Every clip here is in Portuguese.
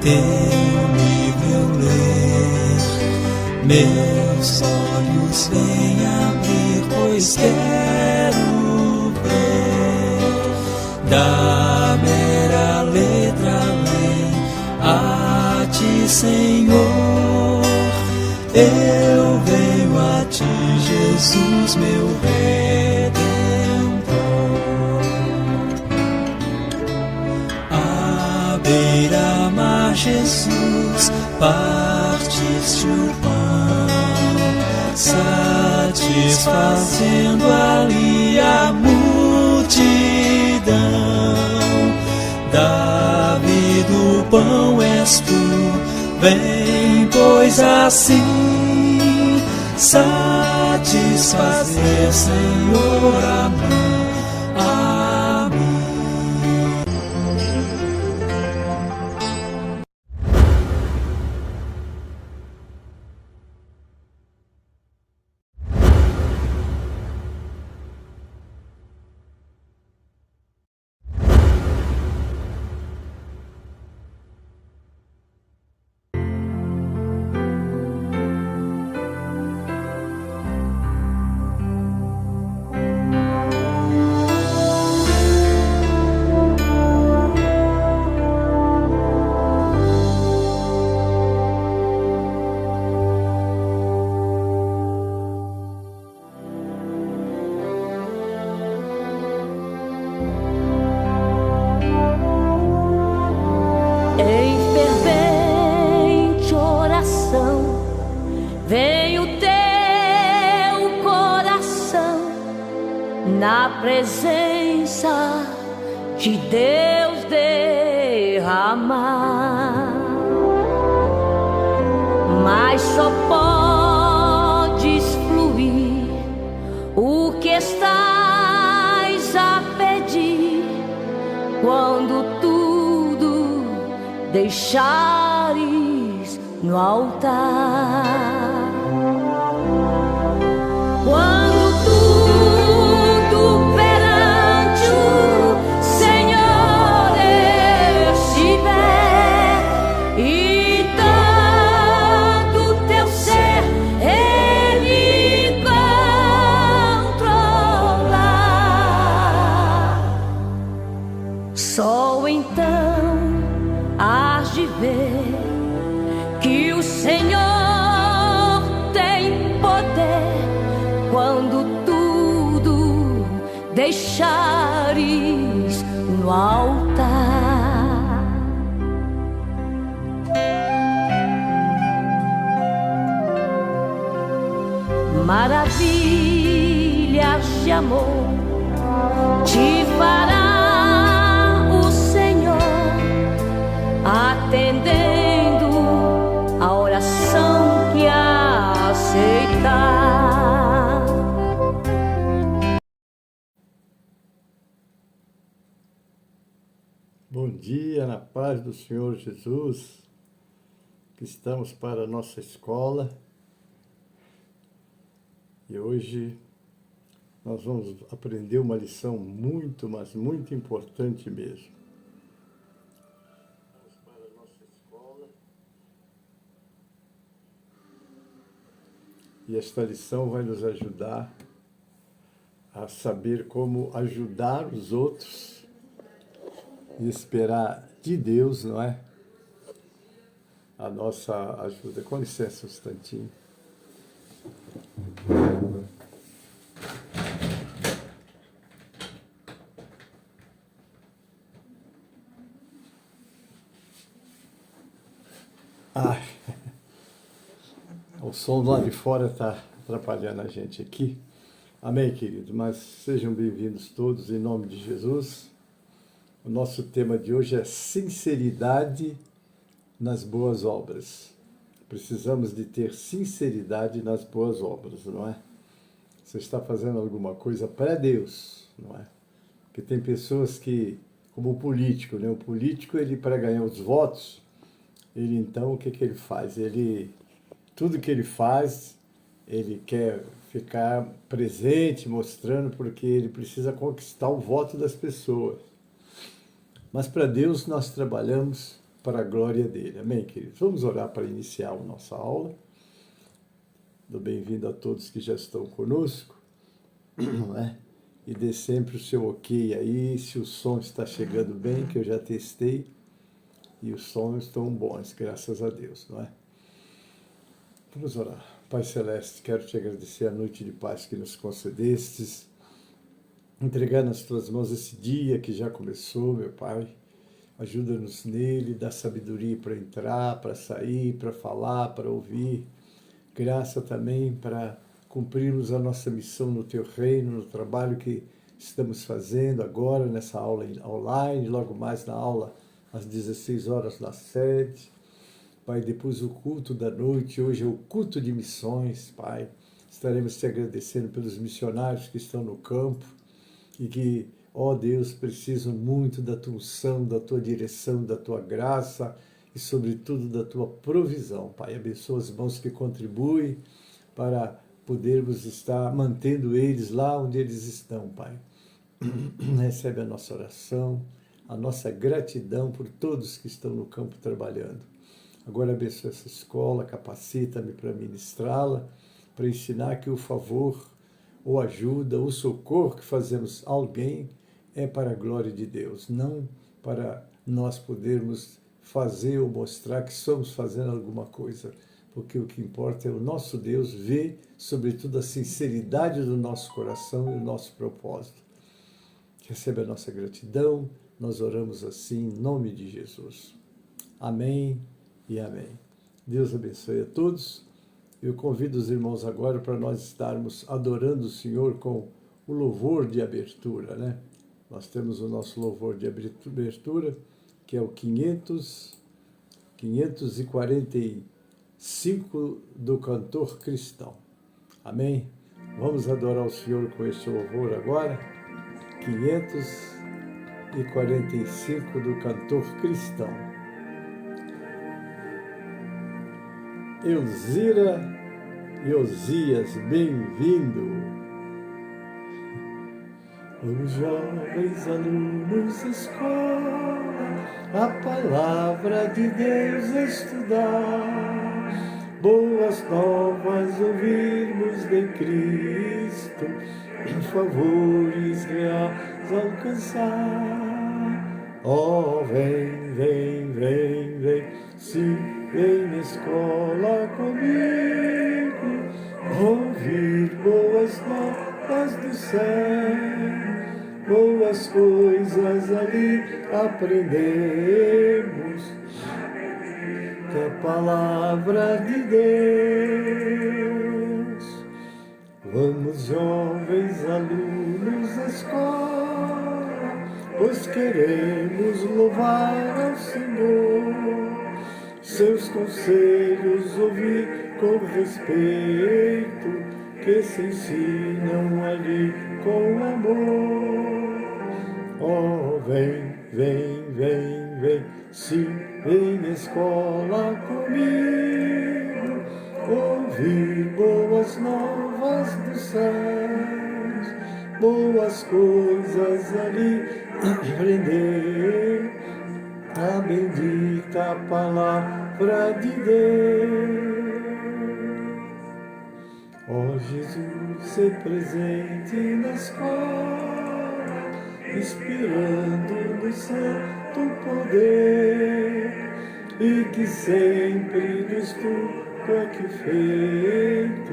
teu livro eu ler, meus olhos vêm abrir, pois quero ver da mera letra além a ti, Senhor. Eu venho a ti, Jesus, meu Redentor. À beira-mar, Jesus, partiste o pão, satisfazendo ali a multidão. Davi do pão és tu, vem, pois assim satisfazer, Senhor, a mim. Na presença de Deus derramar, mas só podes fluir o que estás a pedir quando tudo deixares no altar. Quando tudo perante o Senhor estiver e todo teu ser Ele controlar, só então hás de ver que o Senhor tem poder quando tudo deixares no altar. Maravilhas de amor te fará o Senhor, atendendo a oração que aceitar. Bom dia, na paz do Senhor Jesus, que estamos para a nossa escola e hoje nós vamos aprender uma lição muito, mas muito importante mesmo. Vamos para a nossa escola e esta lição vai nos ajudar a saber como ajudar os outros e esperar de Deus, não é? A nossa ajuda. Com licença um instantinho. O som lá de fora está atrapalhando a gente aqui. Amém, querido? Mas sejam bem-vindos todos em nome de Jesus. O nosso tema de hoje é sinceridade nas boas obras. Precisamos de ter sinceridade nas boas obras, não é? Você está fazendo alguma coisa para Deus, não é? Porque tem pessoas que, como o político, né? O político, ele para ganhar os votos, ele então, o que ele faz? Tudo que ele faz, ele quer ficar presente, mostrando, porque ele precisa conquistar o voto das pessoas. Mas para Deus nós trabalhamos para a glória dele. Amém, queridos? Vamos orar para iniciar a nossa aula. Dou bem-vindo a todos que já estão conosco, né? E dê sempre o seu ok aí, se o som está chegando bem, que eu já testei, e os sons estão bons, graças a Deus, não é? Vamos orar. Pai Celeste, quero te agradecer a noite de paz que nos concedestes, entregar nas tuas mãos esse dia que já começou, meu Pai. Ajuda-nos nele, dá sabedoria para entrar, para sair, para falar, para ouvir. Graça também para cumprirmos a nossa missão no Teu reino, no trabalho que estamos fazendo agora, nessa aula online, logo mais na aula às 16 horas na sede. Pai, depois o culto da noite, hoje é o culto de missões, Pai. Estaremos te agradecendo pelos missionários que estão no campo e que, ó Deus, precisam muito da Tua unção, da Tua direção, da Tua graça, e, sobretudo, da Tua provisão, Pai. Abençoa os irmãos que contribuem para podermos estar mantendo eles lá onde eles estão, Pai. Recebe a nossa oração, a nossa gratidão por todos que estão no campo trabalhando. Agora abençoa essa escola, capacita-me para ministrá-la, para ensinar que o favor, ou ajuda, ou socorro que fazemos a alguém é para a glória de Deus, não para nós podermos fazer ou mostrar que estamos fazendo alguma coisa, porque o que importa é o nosso Deus ver, sobretudo, a sinceridade do nosso coração e o nosso propósito. Recebe a nossa gratidão, nós oramos assim em nome de Jesus. Amém e amém. Deus abençoe a todos. Eu convido os irmãos agora para nós estarmos adorando o Senhor com o louvor de abertura, né? Nós temos o nosso louvor de abertura, que é o 545 do cantor cristão. Amém? Vamos adorar o Senhor com esse louvor agora. 545 do cantor cristão. Elzira e Osias, bem-vindo. Os jovens alunos escola, a palavra de Deus estudar, boas novas ouvirmos de Cristo, favores reais alcançar. Oh, vem, vem, vem, vem, sim, vem na escola comigo, ouvir boas novas do céu. Boas coisas ali aprendemos, que é a palavra de Deus. Vamos, jovens alunos da escola, pois queremos louvar ao Senhor. Seus conselhos ouvir com respeito, que se ensinam ali com amor. Oh, vem, vem, vem, vem, sim, vem na escola comigo, ouvir boas novas dos céus, boas coisas ali aprender, a bendita palavra de Deus. Ó Jesus, ser presente na escola, inspirando no santo poder, e que sempre do estudo é que feito,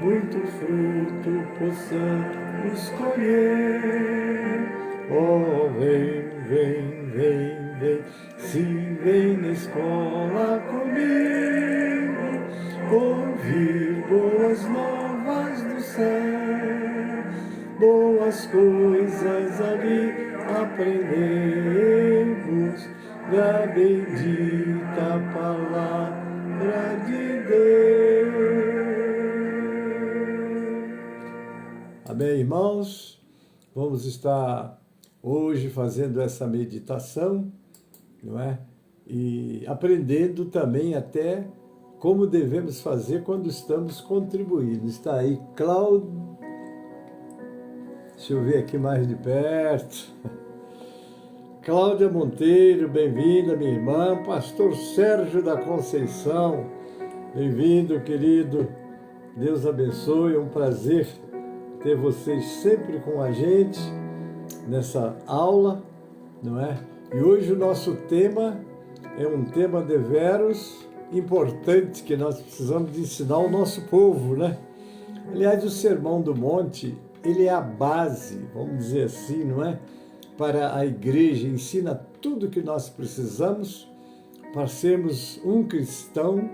muito fruto possamos colher. Oh, vem, vem, vem, vem, sim, vem na escola comigo, ouvir boas novas do céu, boas coisas ali aprendemos, da bendita palavra de Deus. Amém, irmãos? Vamos estar hoje fazendo essa meditação, não é? E aprendendo também até como devemos fazer quando estamos contribuindo. Está aí, Cláudio. Deixa eu ver aqui mais de perto. Cláudia Monteiro, bem-vinda, minha irmã. Pastor Sérgio da Conceição, bem-vindo, querido. Deus abençoe, é um prazer ter vocês sempre com a gente nessa aula, não é? E hoje o nosso tema é um tema deveros importante que nós precisamos de ensinar ao nosso povo, né? Aliás, o Sermão do Monte, ele é a base, vamos dizer assim, não é? Para a igreja, ensina tudo que nós precisamos para sermos um cristão,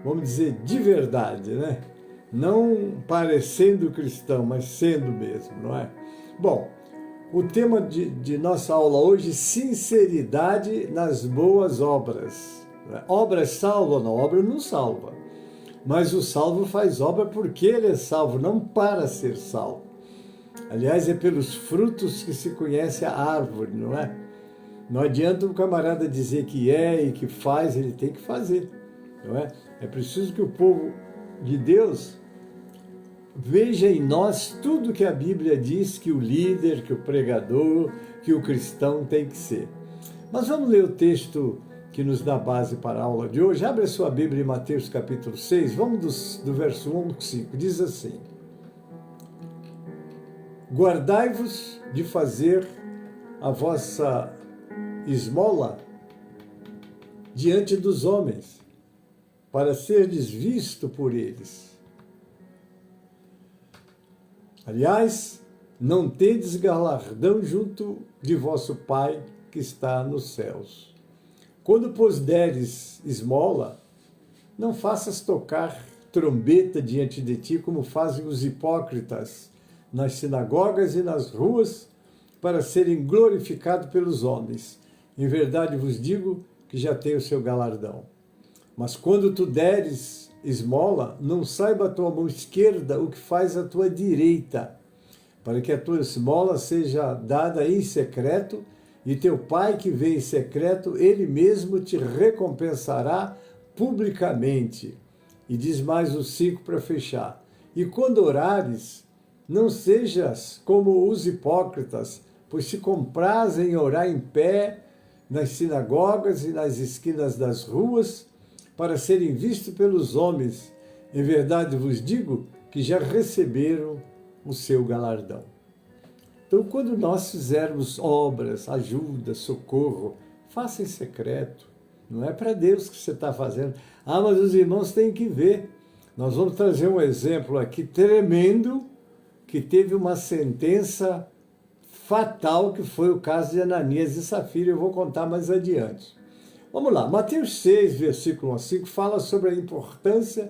vamos dizer, de verdade, né? Não parecendo cristão, mas sendo mesmo, não é? Bom, o tema de nossa aula hoje, sinceridade nas boas obras. Obra salva ou não? Obra não salva. Mas o salvo faz obra porque ele é salvo, não para ser salvo. Aliás, é pelos frutos que se conhece a árvore, não é? Não adianta um camarada dizer que é e que faz, ele tem que fazer, não é? É preciso que o povo de Deus veja em nós tudo que a Bíblia diz que o líder, que o pregador, que o cristão tem que ser. Mas vamos ler o texto que nos dá base para a aula de hoje. Abre a sua Bíblia em Mateus capítulo 6, vamos do verso 1 ao 5. Diz assim: guardai-vos de fazer a vossa esmola diante dos homens, para serdes visto por eles. Aliás, não tendes galardão junto de vosso Pai que está nos céus. Quando, pois, deres esmola, não faças tocar trombeta diante de ti, como fazem os hipócritas nas sinagogas e nas ruas, para serem glorificados pelos homens. Em verdade vos digo que já tem o seu galardão. Mas quando tu deres esmola, não saiba a tua mão esquerda o que faz a tua direita, para que a tua esmola seja dada em secreto, e teu Pai que vê em secreto, ele mesmo te recompensará publicamente. E diz mais os 5 para fechar. E quando orares, não sejas como os hipócritas, pois se comprazem em orar em pé nas sinagogas e nas esquinas das ruas, para serem vistos pelos homens. Em verdade vos digo que já receberam o seu galardão. Então, quando nós fizermos obras, ajuda, socorro, faça em secreto. Não é para Deus que você está fazendo. Ah, mas os irmãos têm que ver. Nós vamos trazer um exemplo aqui tremendo, que teve uma sentença fatal, que foi o caso de Ananias e Safira. Eu vou contar mais adiante. Vamos lá, Mateus 6, versículo 1 a 5, fala sobre a importância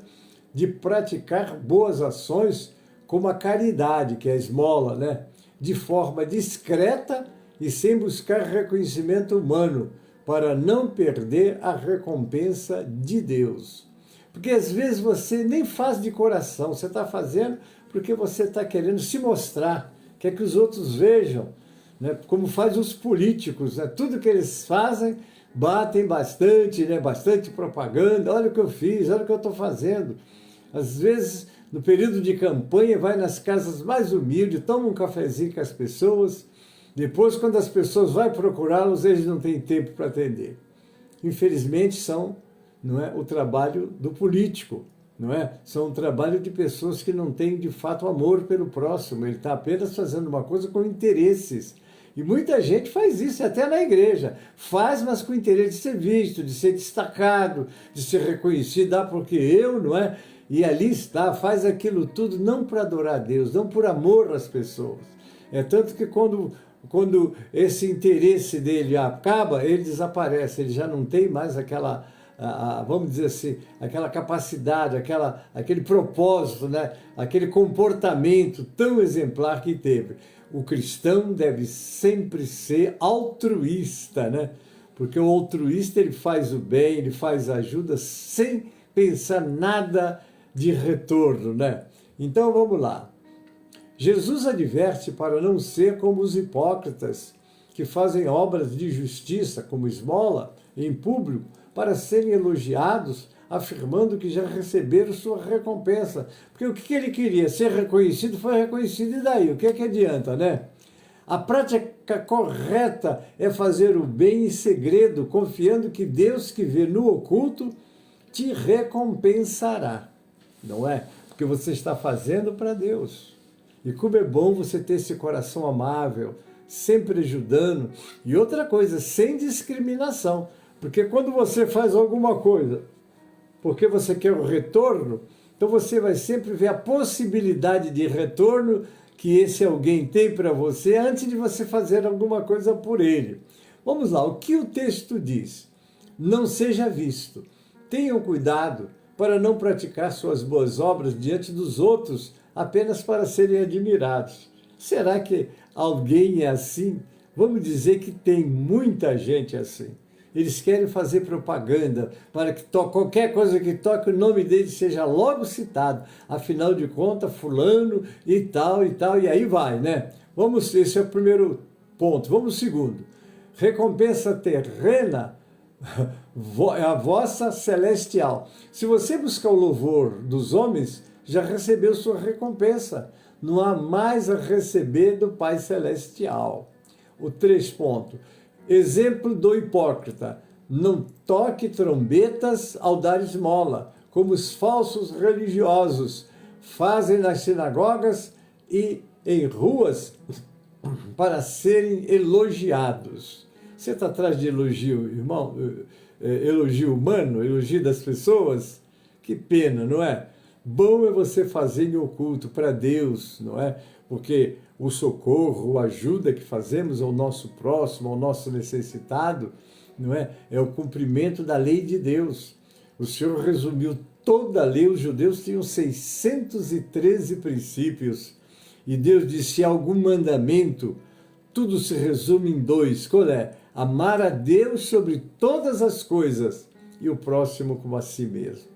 de praticar boas ações, como a caridade, que é a esmola, né? De forma discreta e sem buscar reconhecimento humano, para não perder a recompensa de Deus. Porque às vezes você nem faz de coração, você está fazendo porque você está querendo se mostrar, quer que os outros vejam, né? Como faz os políticos, né? Tudo que eles fazem, batem bastante, né? Bastante propaganda, olha o que eu fiz, olha o que eu estou fazendo. Às vezes, no período de campanha, vai nas casas mais humildes, toma um cafezinho com as pessoas, depois, quando as pessoas vão procurá-los, eles não têm tempo para atender. Infelizmente, são, não é, o trabalho do político, não é? São o trabalho de pessoas que não têm, de fato, amor pelo próximo. Ele está apenas fazendo uma coisa com interesses. E muita gente faz isso, até na igreja. Faz, mas com interesse de ser visto, de ser destacado, de ser reconhecido. Ah, porque eu, não é? E ali está, faz aquilo tudo não para adorar a Deus, não por amor às pessoas. É tanto que quando esse interesse dele acaba, ele desaparece, ele já não tem mais aquela, vamos dizer assim, aquela capacidade, aquele propósito, né? Aquele comportamento tão exemplar que teve. O cristão deve sempre ser altruísta, né? Porque o altruísta, ele faz o bem, ele faz a ajuda sem pensar nada de retorno, né? Então vamos lá. Jesus adverte para não ser como os hipócritas, que fazem obras de justiça, como esmola, em público, para serem elogiados, afirmando que já receberam sua recompensa. Porque o que ele queria? Ser reconhecido, foi reconhecido, e daí? O que é que adianta, né? A prática correta é fazer o bem em segredo, confiando que Deus que vê no oculto te recompensará. Não é? Porque você está fazendo para Deus. E como é bom você ter esse coração amável, sempre ajudando. E outra coisa, sem discriminação. Porque quando você faz alguma coisa porque você quer o retorno, então você vai sempre ver a possibilidade de retorno que esse alguém tem para você antes de você fazer alguma coisa por ele. Vamos lá, o que o texto diz? Não seja visto. Tenham cuidado para não praticar suas boas obras diante dos outros apenas para serem admirados. Será que alguém é assim? Vamos dizer que tem muita gente assim. Eles querem fazer propaganda para que qualquer coisa que toque, o nome dele seja logo citado. Afinal de contas, fulano e tal, e aí vai, né? Esse é o primeiro ponto. Vamos ao segundo. Recompensa terrena é a vossa celestial. Se você buscar o louvor dos homens, já recebeu sua recompensa. Não há mais a receber do Pai Celestial. O 3 ponto. Exemplo do hipócrita. Não toque trombetas ao dar esmola, como os falsos religiosos fazem nas sinagogas e em ruas para serem elogiados. Você está atrás de elogio, irmão? Elogio humano, elogio das pessoas? Que pena, não é? Bom é você fazer em oculto para Deus, não é? Porque o socorro, a ajuda que fazemos ao nosso próximo, ao nosso necessitado, não é? É o cumprimento da lei de Deus. O Senhor resumiu toda a lei, os judeus tinham 613 princípios, e Deus disse: algum mandamento, tudo se resume em 2, qual é? Amar a Deus sobre todas as coisas e o próximo como a si mesmo.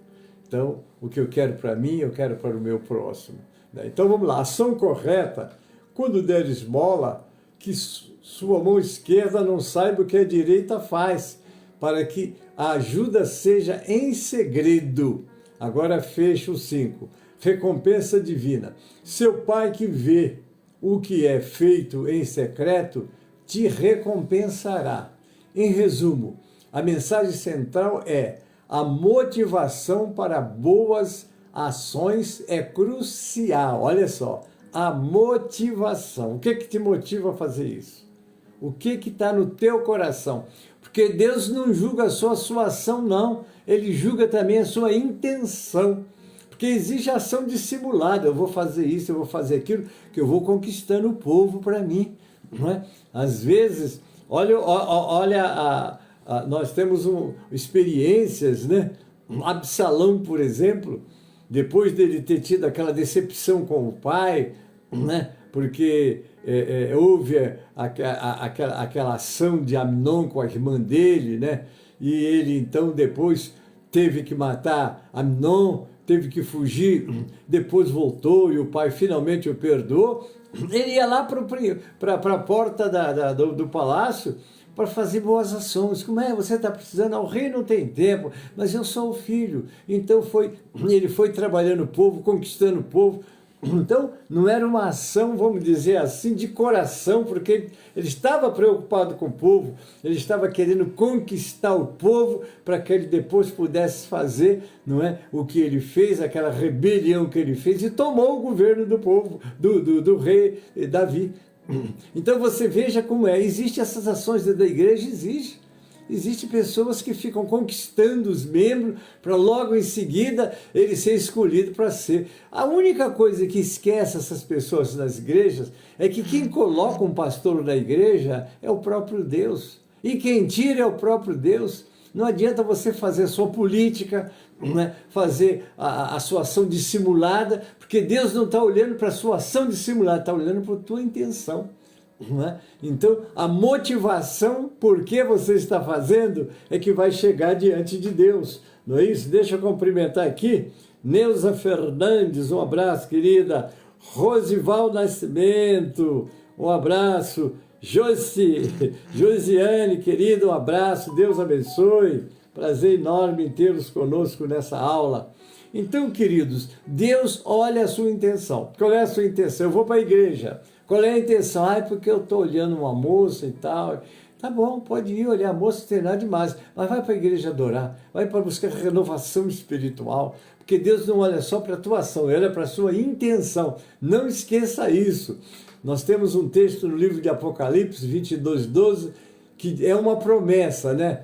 Então, o que eu quero para mim, eu quero para o meu próximo. Então vamos lá, ação correta, quando der esmola, que sua mão esquerda não saiba o que a direita faz, para que a ajuda seja em segredo. Agora fecha o 5, recompensa divina. Seu Pai que vê o que é feito em secreto, te recompensará. Em resumo, a mensagem central é: a motivação para boas ações é crucial. Olha só, a motivação. O que te motiva a fazer isso? O que está no teu coração? Porque Deus não julga só a sua ação, não. Ele julga também a sua intenção. Porque existe ação dissimulada. Eu vou fazer isso, eu vou fazer aquilo, que eu vou conquistando o povo para mim. Não é? Às vezes, olha nós temos experiências, né? Absalão, por exemplo, depois dele ter tido aquela decepção com o pai, né? Porque houve aquela ação de Amnon com a irmã dele, né? E ele então depois teve que matar Amnon, teve que fugir, depois voltou e o pai finalmente o perdoou. Ele ia lá para a porta do palácio para fazer boas ações. Como é? Você está precisando? O rei não tem tempo, mas eu sou o filho. Então ele foi trabalhando o povo, conquistando o povo. Então não era uma ação, vamos dizer assim, de coração, porque ele estava preocupado com o povo, ele estava querendo conquistar o povo para que ele depois pudesse fazer, não é, o que ele fez, aquela rebelião que ele fez, e tomou o governo do povo, do rei Davi. Então você veja como é, existem essas ações dentro da igreja, Existem pessoas que ficam conquistando os membros para logo em seguida ele ser escolhido para ser. A única coisa que esquece essas pessoas nas igrejas é que quem coloca um pastor na igreja é o próprio Deus. E quem tira é o próprio Deus. Não adianta você fazer a sua política, né, fazer a sua ação dissimulada, porque Deus não está olhando para a sua ação dissimulada, está olhando para a tua intenção. Não é? Então, a motivação por que você está fazendo é que vai chegar diante de Deus. Não é isso? Deixa eu cumprimentar aqui. Neuza Fernandes, um abraço, querida. Rosival Nascimento, um abraço. Josiane, querida, um abraço. Deus abençoe. Prazer enorme em tê-los conosco nessa aula. Então, queridos, Deus olha a sua intenção. Qual é a sua intenção? Eu vou para a igreja. Qual é a intenção? Ah, é porque eu estou olhando uma moça e tal. Tá bom, pode ir olhar a moça, não tem nada demais, mas vai para a igreja adorar, vai para buscar renovação espiritual, porque Deus não olha só para a tua ação, Ele olha para a sua intenção. Não esqueça isso. Nós temos um texto no livro de Apocalipse 22:12, que é uma promessa, né?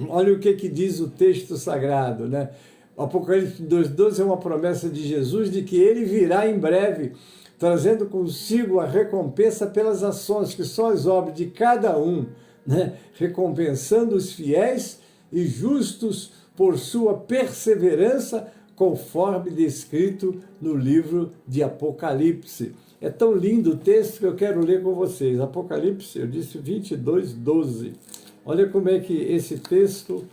Olha o que diz o texto sagrado, né? Apocalipse 2:12 é uma promessa de Jesus de que Ele virá em breve, trazendo consigo a recompensa pelas ações, que são as obras de cada um, né? Recompensando os fiéis e justos por sua perseverança, conforme descrito no livro de Apocalipse. É tão lindo o texto que eu quero ler com vocês. Apocalipse, eu disse 22:12. Olha como é que esse texto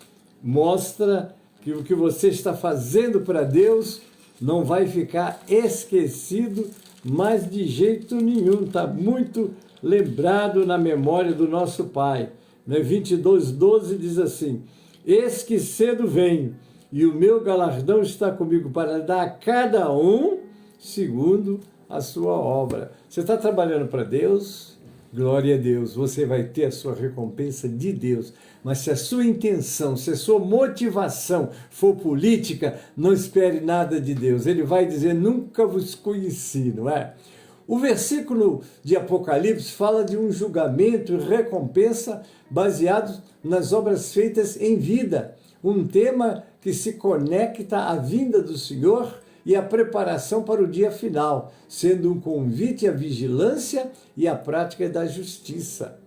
mostra que o que você está fazendo para Deus não vai ficar esquecido, mas de jeito nenhum. Está muito lembrado na memória do nosso Pai. 22:12 diz assim: eis que cedo venho, e o meu galardão está comigo para dar a cada um segundo a sua obra. Você está trabalhando para Deus? Glória a Deus, você vai ter a sua recompensa de Deus. Mas se a sua intenção, se a sua motivação for política, não espere nada de Deus. Ele vai dizer, nunca vos conheci, não é? O versículo de Apocalipse fala de um julgamento e recompensa baseado nas obras feitas em vida. Um tema que se conecta à vinda do Senhor e a preparação para o dia final, sendo um convite à vigilância e à prática da justiça.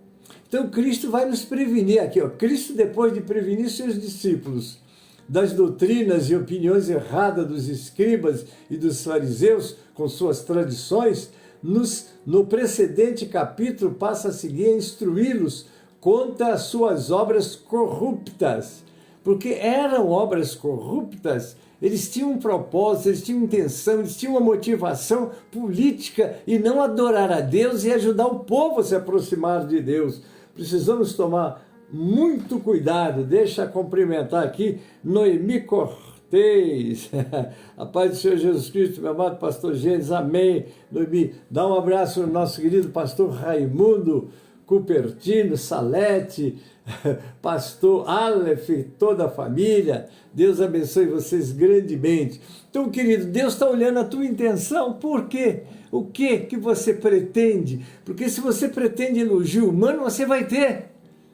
Então Cristo vai nos prevenir aqui, ó. Cristo, depois de prevenir seus discípulos das doutrinas e opiniões erradas dos escribas e dos fariseus com suas tradições, no precedente capítulo passa a seguir a instruí-los contra as suas obras corruptas, porque eram obras corruptas. Eles tinham um propósito, eles tinham intenção, eles tinham uma motivação política e não adorar a Deus e ajudar o povo a se aproximar de Deus. Precisamos tomar muito cuidado. Deixa eu cumprimentar aqui Noemi Cortez. A paz do Senhor Jesus Cristo, meu amado pastor Gênesis, amém. Noemi, dá um abraço ao nosso querido pastor Raimundo Cupertino, Salete, pastor Aleph, toda a família. Deus abençoe vocês grandemente. Então, querido, Deus está olhando a tua intenção. Por quê? O que você pretende? Porque se você pretende elogio humano, você vai ter.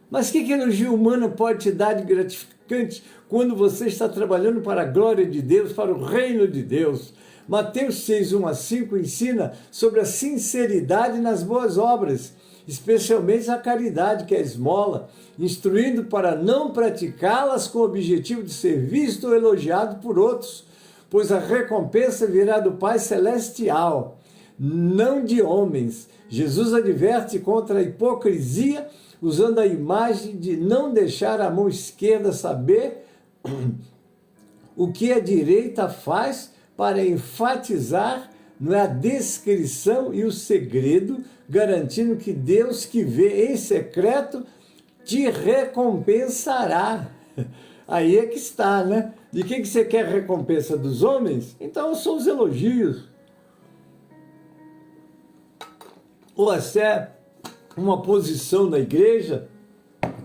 Mas o que elogio humano pode te dar de gratificante quando você está trabalhando para a glória de Deus, para o reino de Deus? Mateus 6:1-5 ensina sobre a sinceridade nas boas obras, especialmente a caridade, que é a esmola, instruindo para não praticá-las com o objetivo de ser visto ou elogiado por outros, pois a recompensa virá do Pai Celestial, não de homens. Jesus adverte contra a hipocrisia, usando a imagem de não deixar a mão esquerda saber o que a direita faz, para enfatizar a descrição e o segredo, garantindo que Deus, que vê em secreto, te recompensará. Aí é que está, né? De que você quer recompensa dos homens? Então são os elogios. Ou até uma posição na igreja.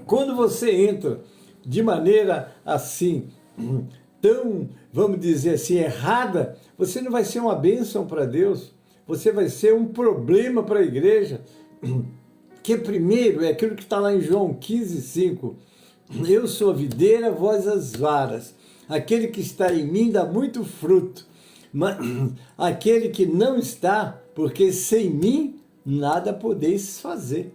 Quando você entra de maneira assim, tão, vamos dizer assim, errada, você não vai ser uma bênção para Deus, você vai ser um problema para a igreja. Que primeiro é aquilo que está lá em João 15:5. Eu sou a videira, vós as varas. Aquele que está em mim dá muito fruto, mas aquele que não está, porque sem mim nada podeis fazer.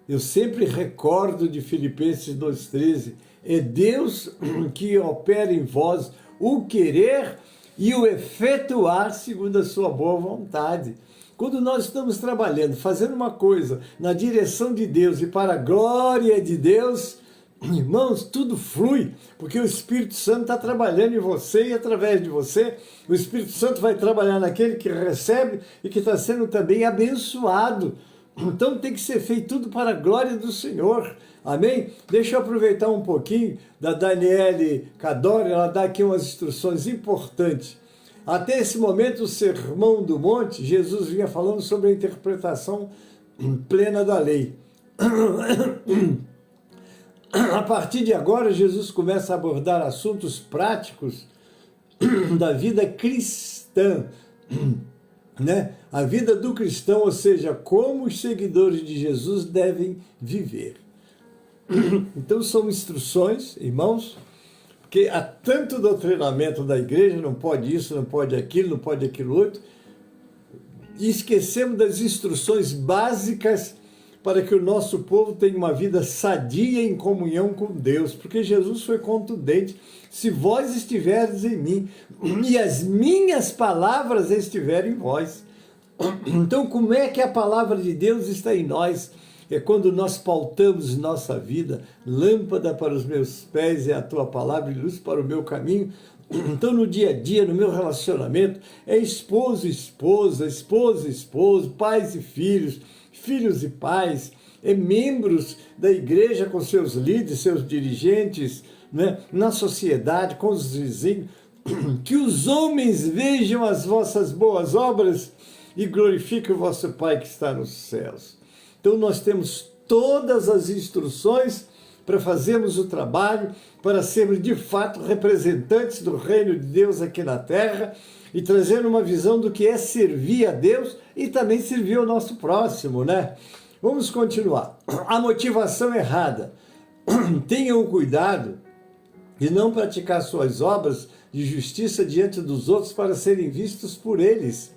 Eu sempre recordo de Filipenses 2:13. É Deus que opera em vós o querer e o efetuar segundo a sua boa vontade. Quando nós estamos trabalhando, fazendo uma coisa na direção de Deus e para a glória de Deus, irmãos, tudo flui, porque o Espírito Santo está trabalhando em você e através de você. O Espírito Santo vai trabalhar naquele que recebe e que está sendo também abençoado. Então tem que ser feito tudo para a glória do Senhor. Amém? Deixa eu aproveitar um pouquinho da Daniele Cadore, ela dá aqui umas instruções importantes. Até esse momento, o Sermão do Monte, Jesus vinha falando sobre a interpretação plena da lei. A partir de agora, Jesus começa a abordar assuntos práticos da vida cristã, né? A vida do cristão, ou seja, como os seguidores de Jesus devem viver. Então são instruções, irmãos, porque há tanto doutrinamento da igreja, não pode isso, não pode aquilo outro, e esquecemos das instruções básicas para que o nosso povo tenha uma vida sadia em comunhão com Deus, porque Jesus foi contundente: se vós estiverdes em mim e as minhas palavras estiverem em vós. Então, como é que a palavra de Deus está em nós? É quando nós pautamos nossa vida: lâmpada para os meus pés é a tua palavra e luz para o meu caminho. Então, no dia a dia, no meu relacionamento, é esposo e esposa, esposa e esposo, pais e filhos, filhos e pais, é membros da igreja com seus líderes, seus dirigentes, né? Na sociedade, com os vizinhos. Que os homens vejam as vossas boas obras e glorifiquem o vosso Pai que está nos céus. Então nós temos todas as instruções para fazermos o trabalho, para sermos de fato representantes do reino de Deus aqui na terra e trazer uma visão do que é servir a Deus e também servir ao nosso próximo, né? Vamos continuar. A motivação errada. Tenham cuidado de não praticar suas obras de justiça diante dos outros para serem vistos por eles.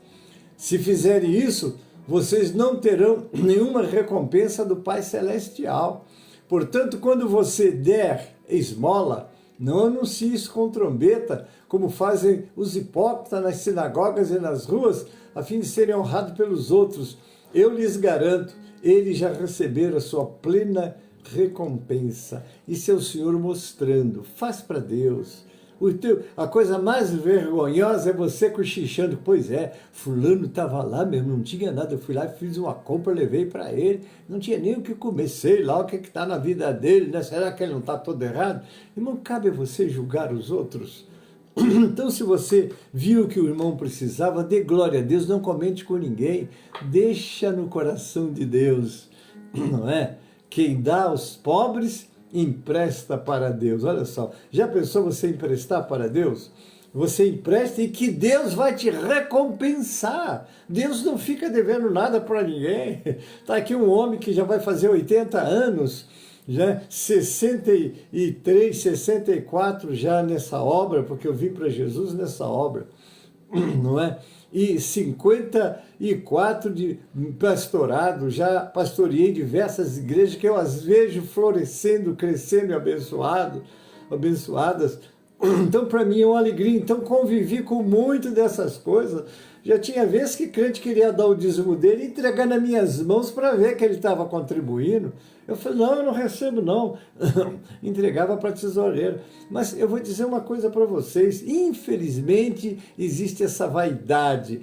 Se fizerem isso, vocês não terão nenhuma recompensa do Pai Celestial. Portanto, quando você der esmola, não anuncie isso com trombeta, como fazem os hipócritas nas sinagogas e nas ruas, a fim de serem honrados pelos outros. Eu lhes garanto, eles já receberam a sua plena recompensa. Isso é o Senhor mostrando. Faz para Deus. A coisa mais vergonhosa é você cochichando: pois é, fulano estava lá mesmo, não tinha nada, eu fui lá e fiz uma compra, levei para ele, não tinha nem o que comer, sei lá o que está na vida dele, né? Será que ele não está todo errado? Irmão, cabe a você julgar os outros? Então, se você viu que o irmão precisava, dê glória a Deus, não comente com ninguém, deixa no coração de Deus, não é? Quem dá aos pobres empresta para Deus. Olha só, já pensou você emprestar para Deus? Você empresta e que Deus vai te recompensar. Deus não fica devendo nada para ninguém. Está aqui um homem que já vai fazer 80 anos, já 63, 64 já nessa obra, porque eu vim para Jesus nessa obra, não é? E 54 de pastorado, já pastoreei diversas igrejas que eu as vejo florescendo, crescendo e abençoadas. Então, para mim é uma alegria. Então, convivi com muito dessas coisas. Já tinha vezes que crente queria dar o dízimo dele e entregar nas minhas mãos para ver que ele estava contribuindo. Eu falei: não, eu não recebo não. Entregava para a tesoureira. Mas eu vou dizer uma coisa para vocês: infelizmente existe essa vaidade,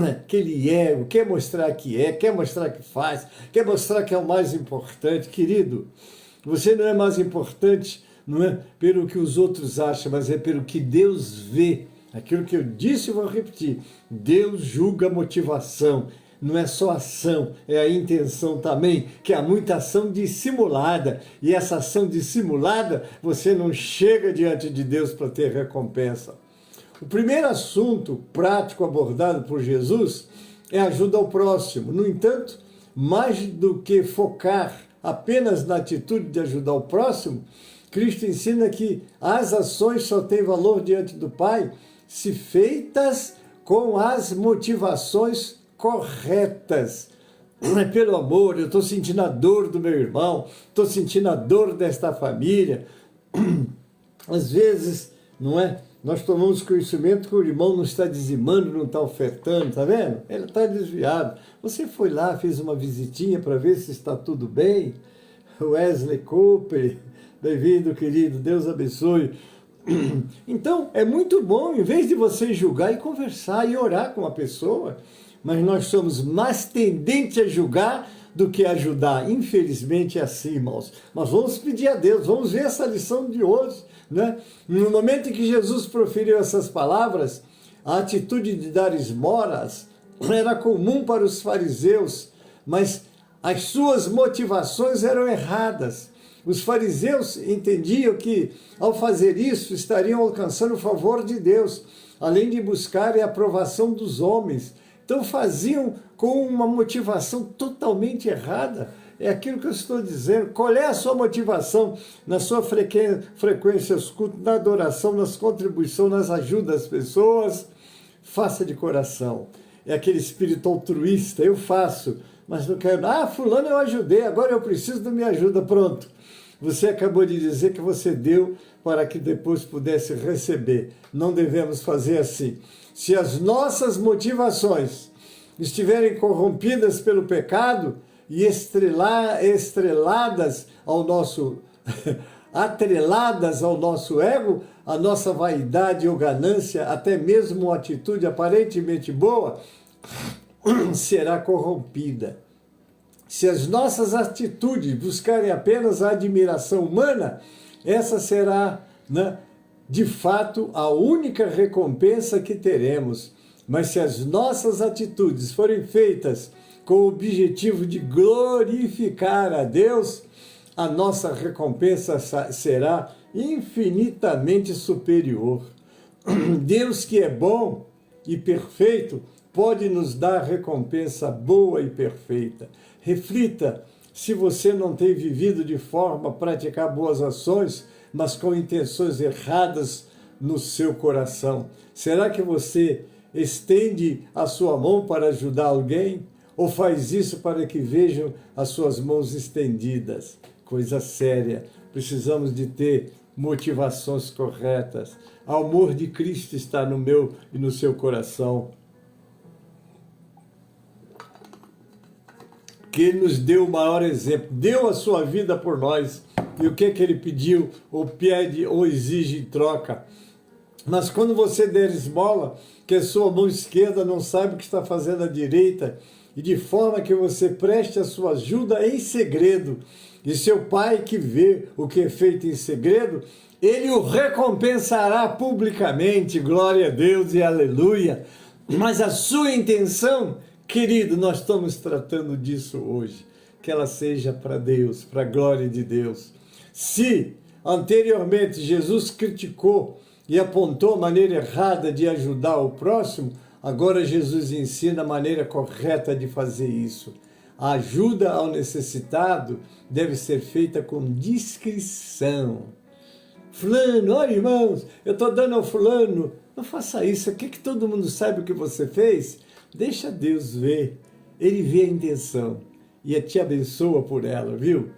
aquele ego, quer mostrar que é, quer mostrar que faz, quer mostrar que é o mais importante. Querido, você não é mais importante, não é pelo que os outros acham, mas é pelo que Deus vê. Aquilo que eu disse, eu vou repetir: Deus julga a motivação, não é só ação, é a intenção também, que há muita ação dissimulada, e essa ação dissimulada, você não chega diante de Deus para ter recompensa. O primeiro assunto prático abordado por Jesus é a ajuda ao próximo. No entanto, mais do que focar apenas na atitude de ajudar o próximo, Cristo ensina que as ações só têm valor diante do Pai se feitas com as motivações corretas. Pelo amor, eu estou sentindo a dor do meu irmão, estou sentindo a dor desta família. Às vezes, não é? Nós tomamos conhecimento que o irmão não está dizimando, não está ofertando, está vendo? Ele está desviado. Você foi lá, fez uma visitinha para ver se está tudo bem? Wesley Cooper, bem-vindo, querido, Deus abençoe. Então, é muito bom, em vez de você julgar e conversar e orar com a pessoa, mas nós somos mais tendentes a julgar do que a ajudar. Infelizmente é assim, irmãos. Mas vamos pedir a Deus, vamos ver essa lição de hoje, né? No momento em que Jesus proferiu essas palavras, A atitude de dar esmolas era comum para os fariseus, mas as suas motivações eram erradas. Os fariseus entendiam que, ao fazer isso, estariam alcançando o favor de Deus, além de buscarem a aprovação dos homens. Então faziam com uma motivação totalmente errada. É aquilo que eu estou dizendo. Qual é a sua motivação na sua frequência aos cultos, na adoração, nas contribuições, nas ajudas às pessoas? Faça de coração. É aquele espírito altruísta. Eu faço, mas não quero. Fulano eu ajudei, agora eu preciso da minha ajuda. Pronto. Você acabou de dizer que você deu para que depois pudesse receber. Não devemos fazer assim. Se as nossas motivações estiverem corrompidas pelo pecado e atreladas ao nosso ego, a nossa vaidade ou ganância, até mesmo uma atitude aparentemente boa, será corrompida. Se as nossas atitudes buscarem apenas a admiração humana, essa será, de fato, a única recompensa que teremos. Mas se as nossas atitudes forem feitas com o objetivo de glorificar a Deus, a nossa recompensa será infinitamente superior. Deus, que é bom e perfeito, pode nos dar recompensa boa e perfeita. Reflita se você não tem vivido de forma a praticar boas ações, mas com intenções erradas no seu coração. Será que você estende a sua mão para ajudar alguém? Ou faz isso para que vejam as suas mãos estendidas? Coisa séria. Precisamos de ter motivações corretas. O amor de Cristo está no meu e no seu coração. Que Ele nos deu o maior exemplo, deu a sua vida por nós. E o que Ele pediu, ou pede, ou exige em troca? Mas quando você der esmola, que a sua mão esquerda não sabe o que está fazendo a direita, e de forma que você preste a sua ajuda em segredo, e seu Pai que vê o que é feito em segredo, Ele o recompensará publicamente, glória a Deus e aleluia. Mas a sua intenção, querido, nós estamos tratando disso hoje, que ela seja para Deus, para a glória de Deus. Se anteriormente Jesus criticou e apontou a maneira errada de ajudar o próximo, agora Jesus ensina a maneira correta de fazer isso. A ajuda ao necessitado deve ser feita com discrição. Fulano, olha irmãos, eu estou dando ao fulano. Não faça isso, quer que todo mundo saiba o que você fez? Deixa Deus ver, Ele vê a intenção e te abençoa por ela, viu?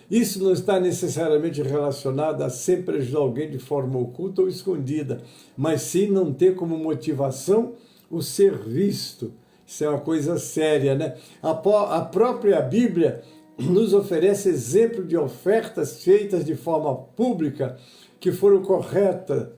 Isso não está necessariamente relacionado a sempre ajudar alguém de forma oculta ou escondida, mas sim não ter como motivação o ser visto. Isso é uma coisa séria, né? A própria Bíblia nos oferece exemplo de ofertas feitas de forma pública que foram corretas,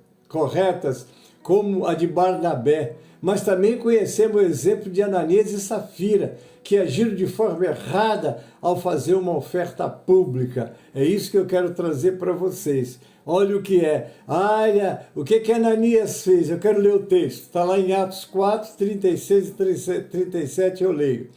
como a de Barnabé. Mas também conhecemos o exemplo de Ananias e Safira, que agiram de forma errada ao fazer uma oferta pública. É isso que eu quero trazer para vocês. Olha o que é. O que Ananias fez? Eu quero ler o texto. Está lá em Atos 4, 36 e 37, eu leio.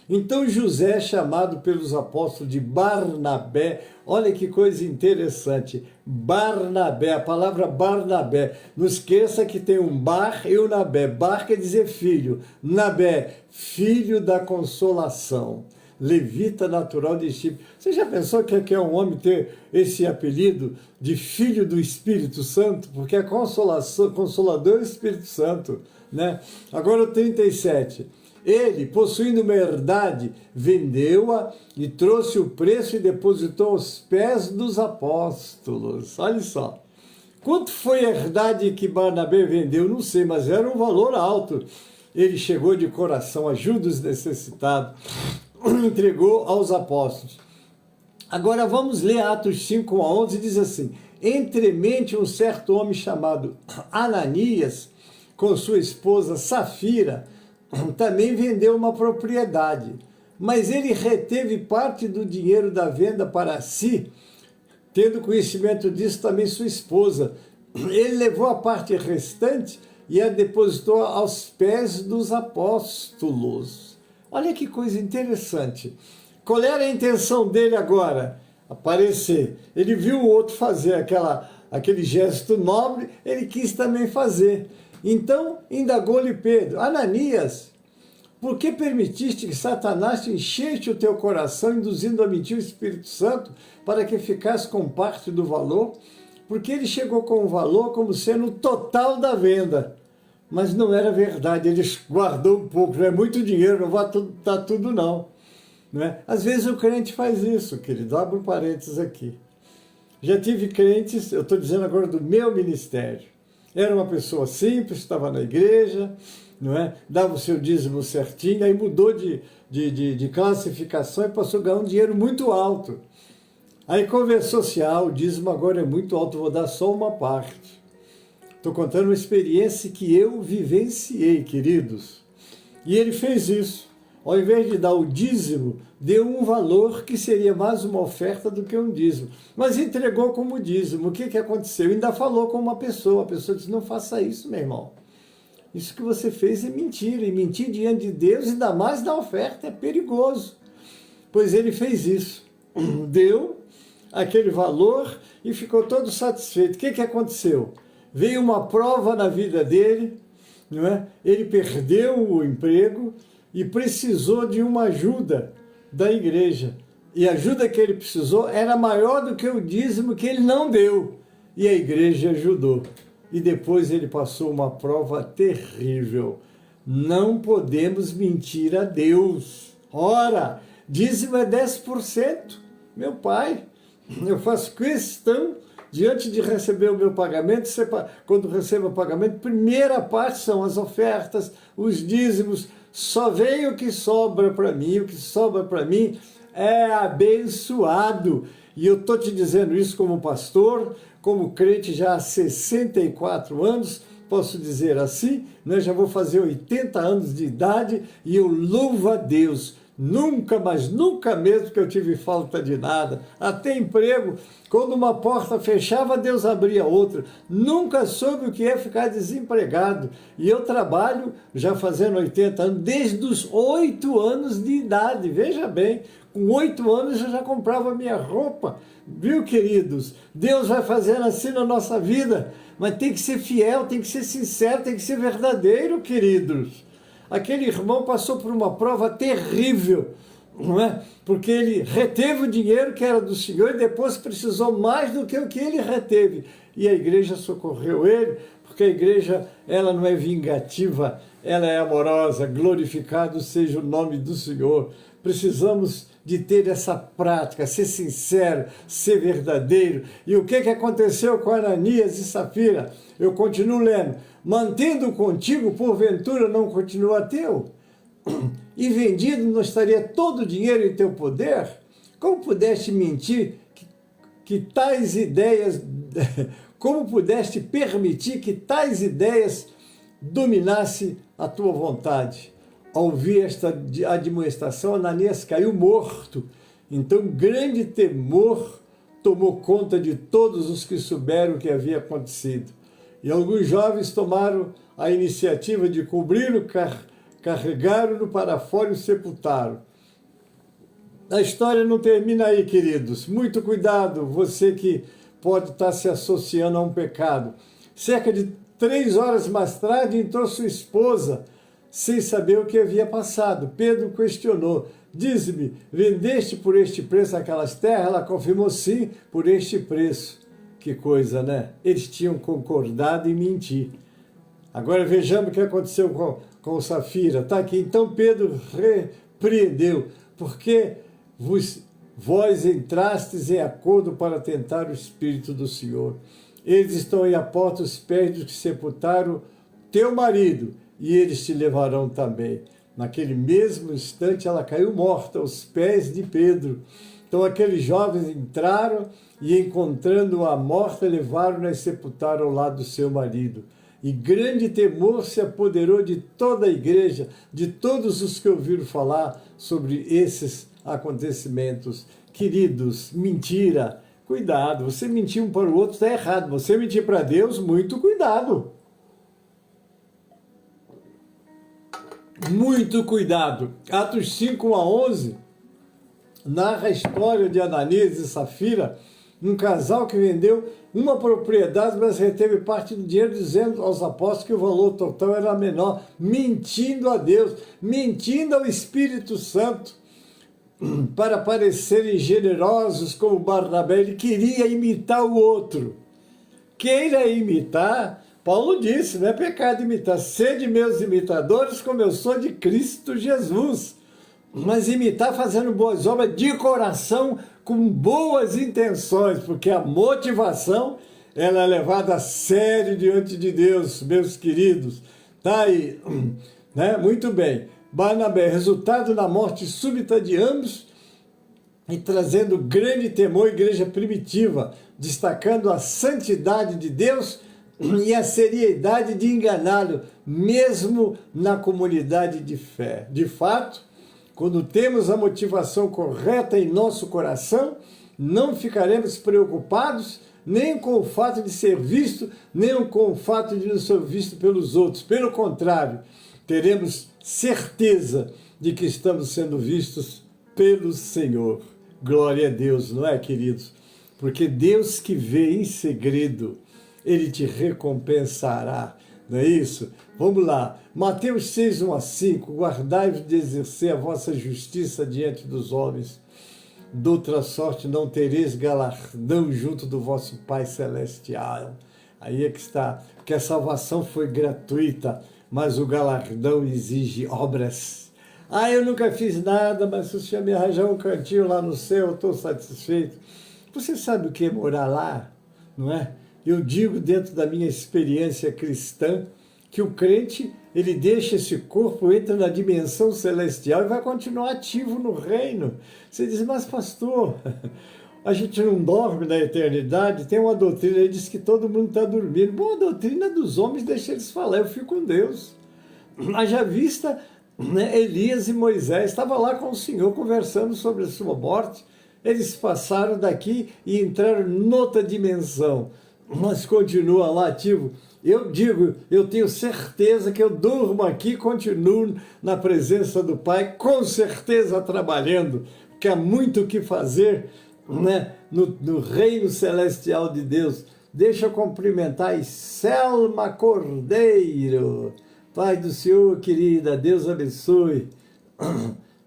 Então José, chamado pelos apóstolos de Barnabé, olha que coisa interessante, Barnabé, a palavra Barnabé, não esqueça que tem um Bar e um Nabé. Bar quer dizer filho, Nabé, filho da consolação, levita natural de Chipre. Você já pensou que é um homem ter esse apelido de filho do Espírito Santo? Porque a consolador é o Espírito Santo, né? Agora o 37. Ele, possuindo uma herdade, vendeu-a e trouxe o preço e depositou aos pés dos apóstolos. Olha só. Quanto foi a herdade que Barnabé vendeu? Não sei, mas era um valor alto. Ele chegou de coração, ajuda os necessitados, entregou aos apóstolos. Agora vamos ler Atos 5, 11, diz assim: entremente um certo homem chamado Ananias, com sua esposa Safira, também vendeu uma propriedade, mas ele reteve parte do dinheiro da venda para si, tendo conhecimento disso também sua esposa. Ele levou a parte restante e a depositou aos pés dos apóstolos. Olha que coisa interessante. Qual era a intenção dele agora? Aparecer. Ele viu o outro fazer aquele gesto nobre, ele quis também fazer. Então, indagou-lhe Pedro: Ananias, por que permitiste que Satanás te enchesse o teu coração, induzindo a mentir o Espírito Santo, para que ficasse com parte do valor? Porque ele chegou com o valor como sendo o total da venda. Mas não era verdade, ele guardou um pouco, não é muito dinheiro, não vai dar tudo não. Não é? Às vezes o crente faz isso, querido, abro parênteses aqui. Já tive crentes, eu estou dizendo agora do meu ministério. Era uma pessoa simples, estava na igreja, não é? Dava o seu dízimo certinho, aí mudou de classificação e passou a ganhar um dinheiro muito alto. Aí conversou-se: o dízimo agora é muito alto, vou dar só uma parte. Estou contando uma experiência que eu vivenciei, queridos. E ele fez isso. Ao invés de dar o dízimo, deu um valor que seria mais uma oferta do que um dízimo. Mas entregou como dízimo. O que aconteceu? Ainda falou com uma pessoa. A pessoa disse: não faça isso, meu irmão. Isso que você fez é mentira. E mentir diante de Deus, ainda mais na oferta, é perigoso. Pois ele fez isso. Deu aquele valor e ficou todo satisfeito. O que aconteceu? Veio uma prova na vida dele, não é? Ele perdeu o emprego e precisou de uma ajuda da igreja. E a ajuda que ele precisou era maior do que o dízimo que ele não deu. E a igreja ajudou. E depois ele passou uma prova terrível. Não podemos mentir a Deus. Ora, dízimo é 10%. Meu pai, eu faço questão, diante de receber o meu pagamento, quando recebo o pagamento, primeira parte são as ofertas, os dízimos. Só vem o que sobra para mim, o que sobra para mim é abençoado. E eu estou te dizendo isso como pastor, como crente já há 64 anos, posso dizer assim, né? Já vou fazer 80 anos de idade e eu louvo a Deus. Nunca, mas nunca mesmo que eu tive falta de nada. Até emprego, quando uma porta fechava, Deus abria outra. Nunca soube o que é ficar desempregado. E eu trabalho, já fazendo 80 anos, desde os 8 anos de idade. Veja bem, com 8 anos eu já comprava minha roupa. Viu, queridos? Deus vai fazendo assim na nossa vida. Mas tem que ser fiel, tem que ser sincero, tem que ser verdadeiro, queridos. Aquele irmão passou por uma prova terrível, não é? Porque ele reteve o dinheiro que era do Senhor e depois precisou mais do que o que ele reteve. E a igreja socorreu ele, porque a igreja, ela não é vingativa, ela é amorosa. Glorificado seja o nome do Senhor. Precisamos de ter essa prática, ser sincero, ser verdadeiro. E o que aconteceu com Ananias e Safira? Eu continuo lendo. Mantendo contigo, porventura, não continua teu? E vendido, não estaria todo o dinheiro em teu poder? Como pudeste mentir que tais ideias... Como pudeste permitir que tais ideias dominassem a tua vontade? Ao ouvir esta admoestação, Ananias caiu morto. Então, grande temor tomou conta de todos os que souberam o que havia acontecido. E alguns jovens tomaram a iniciativa de cobri-lo, carregaram-no para fora e o sepultaram. A história não termina aí, queridos. Muito cuidado, você que pode estar se associando a um pecado. Cerca de 3 horas mais tarde, entrou sua esposa, sem saber o que havia passado. Pedro questionou: dize-me, vendeste por este preço aquelas terras? Ela confirmou: sim, por este preço. Que coisa, né? Eles tinham concordado em mentir. Agora vejamos o que aconteceu com Safira. Está aqui. Então Pedro repreendeu: porque vós entrastes em acordo para tentar o Espírito do Senhor. Eles estão aí à porta, os pés dos que sepultaram teu marido, e eles te levarão também. Naquele mesmo instante ela caiu morta aos pés de Pedro. Então aqueles jovens entraram e, encontrando-a morta, levaram-na e sepultaram ao lado do seu marido. E grande temor se apoderou de toda a igreja, de todos os que ouviram falar sobre esses acontecimentos. Queridos, mentira, cuidado. Você mentir um para o outro está errado. Você mentir para Deus, muito cuidado. muito cuidado. Atos 5, 1 a 11, narra a história de Ananias e Safira, um casal que vendeu uma propriedade, mas reteve parte do dinheiro, dizendo aos apóstolos que o valor total era menor, mentindo a Deus, mentindo ao Espírito Santo, para parecerem generosos como Barnabé. Ele queria imitar o outro. Queira imitar, Paulo disse, não é pecado imitar, sede meus imitadores como eu sou de Cristo Jesus. Mas imitar fazendo boas obras de coração, com boas intenções, porque a motivação ela é levada a sério diante de Deus, meus queridos. Tá aí, né? Muito bem. Barnabé, resultado da morte súbita de ambos e trazendo grande temor à igreja primitiva, destacando a santidade de Deus e a seriedade de enganá-lo, mesmo na comunidade de fé. De fato, quando temos a motivação correta em nosso coração, não ficaremos preocupados nem com o fato de ser visto, nem com o fato de não ser visto pelos outros. Pelo contrário, teremos certeza de que estamos sendo vistos pelo Senhor. Glória a Deus, não é, queridos? Porque Deus que vê em segredo, Ele te recompensará. Não é isso? Vamos lá. Mateus 6, 1 a 5. Guardai-vos de exercer a vossa justiça diante dos homens. De outra sorte não tereis galardão junto do vosso Pai Celestial. Aí é que está. Porque a salvação foi gratuita, mas o galardão exige obras. Eu nunca fiz nada, mas se o Senhor me arranjar um cantinho lá no céu, eu estou satisfeito. Você sabe o que é morar lá? Não é? Eu digo, dentro da minha experiência cristã, que o crente, ele deixa esse corpo, entra na dimensão celestial e vai continuar ativo no reino. Você diz, mas pastor, a gente não dorme na eternidade? Tem uma doutrina aí, diz que todo mundo está dormindo. Bom, a doutrina dos homens deixa eles falar, eu fico com Deus. Haja vista, né, Elias e Moisés estavam lá com o Senhor conversando sobre a sua morte. Eles passaram daqui e entraram noutra dimensão, mas continua lá ativo. Eu digo, eu tenho certeza que eu durmo aqui e continuo na presença do Pai, com certeza trabalhando, porque há muito o que fazer, né, no reino celestial de Deus. Deixa eu cumprimentar a Selma Cordeiro. Pai do Senhor, querida, Deus abençoe.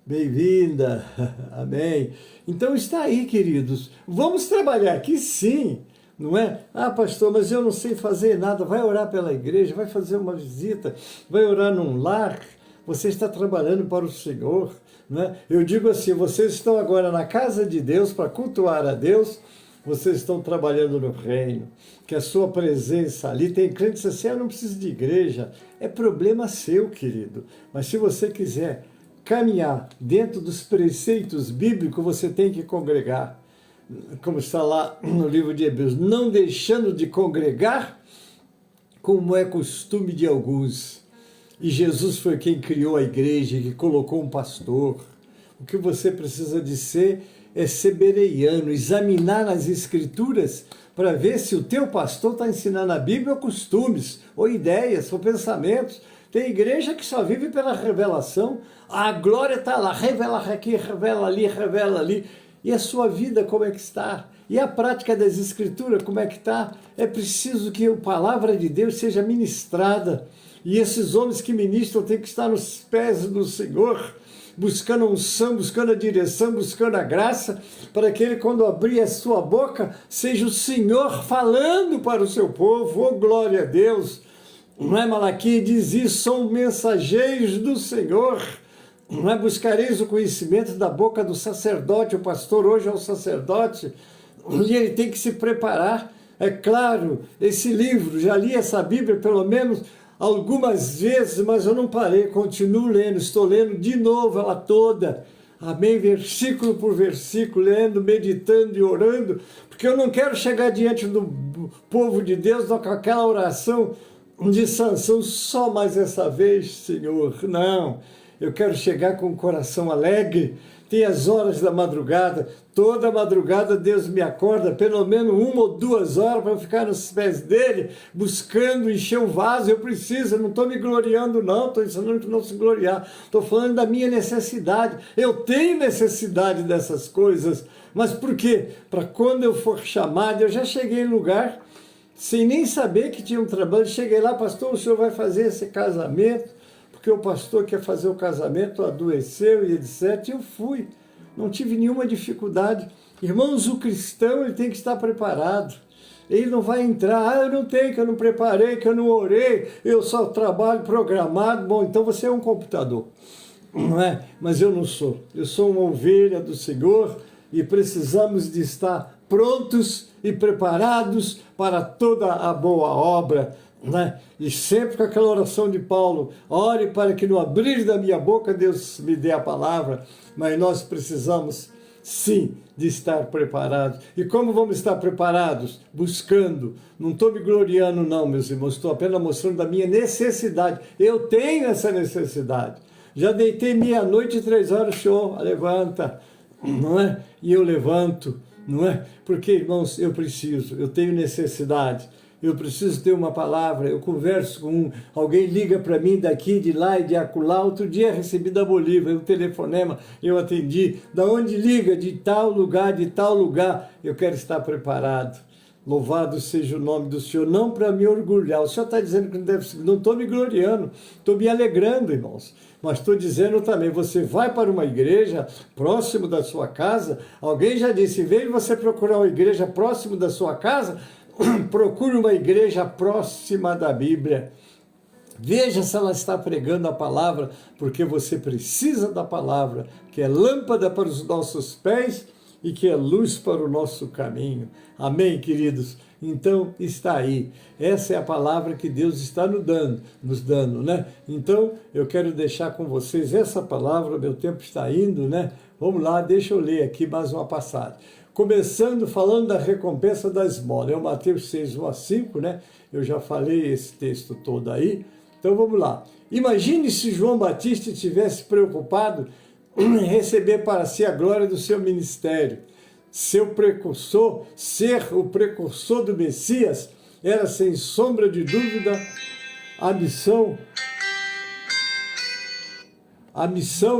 Bem-vinda. Amém. Então está aí, queridos. Vamos trabalhar aqui sim. Não é? Pastor, mas eu não sei fazer nada. Vai orar pela igreja, vai fazer uma visita, vai orar num lar. Você está trabalhando para o Senhor. Não é? Eu digo assim, vocês estão agora na casa de Deus para cultuar a Deus, vocês estão trabalhando no reino, que a sua presença ali, tem crentes assim, eu não preciso de igreja. É problema seu, querido. Mas se você quiser caminhar dentro dos preceitos bíblicos, você tem que congregar. Como está lá no livro de Hebreus, não deixando de congregar, como é costume de alguns. E Jesus foi quem criou a igreja, que colocou um pastor. O que você precisa de ser é ser bereano, examinar nas escrituras para ver se o teu pastor está ensinando a Bíblia ou costumes, ou ideias, ou pensamentos. Tem igreja que só vive pela revelação. A glória está lá, revela aqui, revela ali. E a sua vida, como é que está? E a prática das Escrituras, como é que está? É preciso que a palavra de Deus seja ministrada. E esses homens que ministram têm que estar nos pés do Senhor, buscando a unção, buscando a direção, buscando a graça, para que ele, quando abrir a sua boca, seja o Senhor falando para o seu povo. Oh, glória a Deus! Não é? Malaquias diz isso, são mensageiros do Senhor. Não é? Buscareis o conhecimento da boca do sacerdote. O pastor hoje é o sacerdote e ele tem que se preparar. É claro, esse livro, já li essa Bíblia pelo menos algumas vezes, mas eu não parei, continuo lendo, estou lendo de novo ela toda. Amém? Versículo por versículo, lendo, meditando e orando, porque eu não quero chegar diante do povo de Deus com aquela oração de Sansão, só mais essa vez, Senhor. Não. Eu quero chegar com o coração alegre. Tem as horas da madrugada. Toda madrugada Deus me acorda, pelo menos 1 ou 2 horas, para eu ficar nos pés dele, buscando encher o vaso. Eu preciso, eu não estou me gloriando não, estou ensinando que não se gloriar. Estou falando da minha necessidade. Eu tenho necessidade dessas coisas. Mas por quê? Para quando eu for chamado, eu já cheguei em lugar, sem nem saber que tinha um trabalho. Cheguei lá, pastor, o senhor vai fazer esse casamento? Porque o pastor quer fazer o casamento, adoeceu e etc. E eu fui, não tive nenhuma dificuldade. Irmãos, o cristão ele tem que estar preparado. Ele não vai entrar, eu não tenho, que eu não preparei, que eu não orei, eu só trabalho programado. Bom, então você é um computador, não é? Mas eu não sou. Eu sou uma ovelha do Senhor e precisamos de estar prontos e preparados para toda a boa obra. Né? E sempre com aquela oração de Paulo, ore para que no abrir da minha boca Deus me dê a palavra. Mas nós precisamos sim de estar preparados. E como vamos estar preparados? Buscando. Não estou me gloriando não, meus irmãos, estou apenas mostrando da minha necessidade. Eu tenho essa necessidade. Já deitei meia-noite e 3 horas, Senhor, levanta, não é? E eu levanto, não é? Porque, irmãos, eu preciso, eu tenho necessidade. Eu preciso ter uma palavra, eu converso com alguém, liga para mim daqui, de lá e de acolá. Outro dia recebi da Bolívia um telefonema, eu atendi. Da onde liga? De tal lugar, de tal lugar. Eu quero estar preparado. Louvado seja o nome do Senhor, não para me orgulhar. O Senhor está dizendo que não deve ser, não estou me gloriando, estou me alegrando, irmãos. Mas estou dizendo também, você vai para uma igreja próximo da sua casa, alguém já disse, em vez de você procurar uma igreja próximo da sua casa, procure uma igreja próxima da Bíblia. Veja se ela está pregando a palavra, porque você precisa da palavra, que é lâmpada para os nossos pés e que é luz para o nosso caminho. Amém, queridos? Então, está aí. Essa é a palavra que Deus está nos dando, né? Então, eu quero deixar com vocês essa palavra, meu tempo está indo, né? Vamos lá, deixa eu ler aqui mais uma passagem. Começando falando da recompensa da esmola. É o Mateus 6, 1 a 5, né? Eu já falei esse texto todo aí. Então vamos lá. Imagine se João Batista estivesse preocupado em receber para si a glória do seu ministério. Seu precursor, ser o precursor do Messias, era sem sombra de dúvida a missão,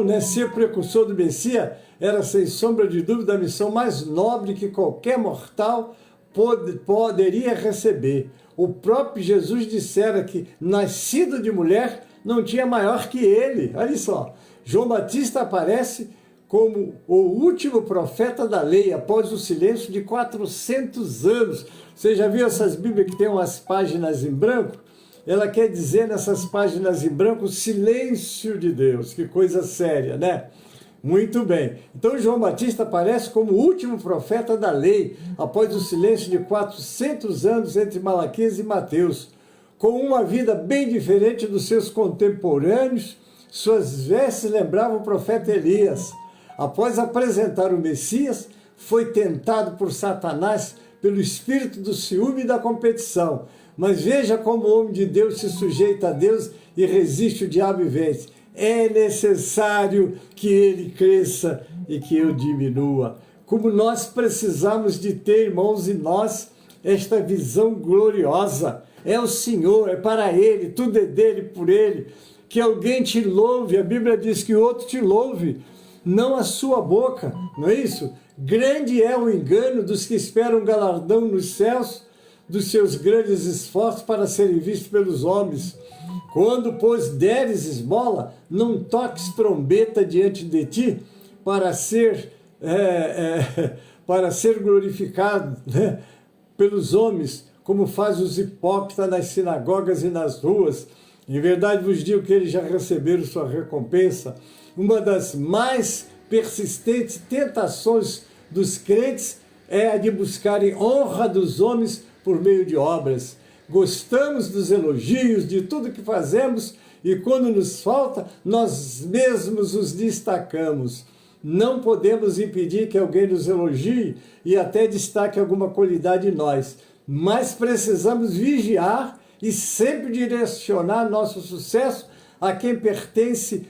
né? Ser precursor do Messias era, sem sombra de dúvida, a missão mais nobre que qualquer mortal poderia receber. O próprio Jesus dissera que, nascido de mulher, não tinha maior que ele. Olha só, João Batista aparece como o último profeta da lei, após o silêncio de 400 anos. Você já viu essas Bíblias que tem umas páginas em branco? Ela quer dizer nessas páginas em branco o silêncio de Deus. Que coisa séria, né? Muito bem. Então João Batista aparece como o último profeta da lei, após o silêncio de 400 anos entre Malaquias e Mateus. Com uma vida bem diferente dos seus contemporâneos, suas vestes lembravam o profeta Elias. Após apresentar o Messias, foi tentado por Satanás pelo espírito do ciúme e da competição. Mas veja como o homem de Deus se sujeita a Deus e resiste o diabo e vence. É necessário que ele cresça e que eu diminua. Como nós precisamos de ter, irmãos, em nós, esta visão gloriosa. É o Senhor, é para Ele, tudo é dele, por Ele. Que alguém te louve, a Bíblia diz que o outro te louve, não a sua boca, não é isso? Grande é o engano dos que esperam galardão nos céus, dos seus grandes esforços para serem vistos pelos homens. Quando, pois, deres esmola, não toques trombeta diante de ti, para ser glorificado, né, pelos homens, como faz os hipócritas nas sinagogas e nas ruas. Em verdade vos digo que eles já receberam sua recompensa. Uma das mais persistentes tentações dos crentes é a de buscarem honra dos homens por meio de obras. Gostamos dos elogios, de tudo que fazemos, e quando nos falta, nós mesmos os destacamos. Não podemos impedir que alguém nos elogie e até destaque alguma qualidade em nós, mas precisamos vigiar e sempre direcionar nosso sucesso a quem pertence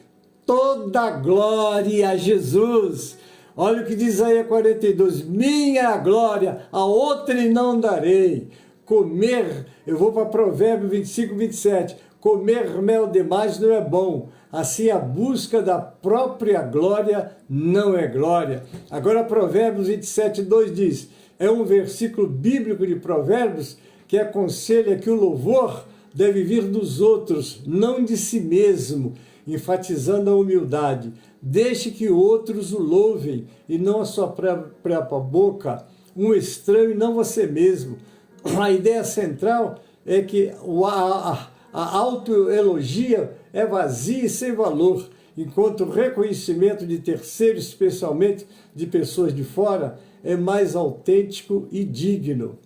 toda a glória a Jesus. Olha o que diz Isaías 42, minha é a glória, a outrem não darei. Comer, eu vou para Provérbios 25, 27, comer mel demais não é bom, assim a busca da própria glória não é glória. Agora Provérbios 27, 2 diz, é um versículo bíblico de Provérbios que aconselha que o louvor deve vir dos outros, não de si mesmo, enfatizando a humildade. Deixe que outros o louvem e não a sua própria boca, um estranho e não você mesmo. A ideia central é que a autoelogia é vazia e sem valor, enquanto o reconhecimento de terceiros, especialmente de pessoas de fora, é mais autêntico e digno.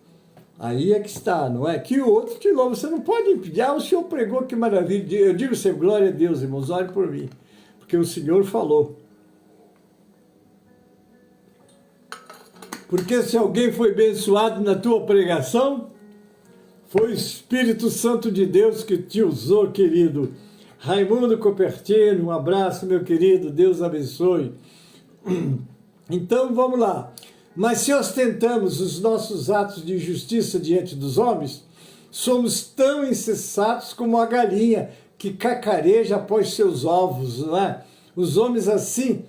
Aí é que está, não é? Que o outro te louva, você não pode impedir. Ah, o Senhor pregou, que maravilha. Eu digo sempre, glória a Deus, irmãos, olhem por mim, porque o Senhor falou. Porque se alguém foi abençoado na tua pregação, foi o Espírito Santo de Deus que te usou, querido. Raimundo Copertino, um abraço, meu querido, Deus abençoe. Então, vamos lá. Mas se ostentamos os nossos atos de justiça diante dos homens, somos tão insensatos como a galinha que cacareja após seus ovos, não é? Os homens assim,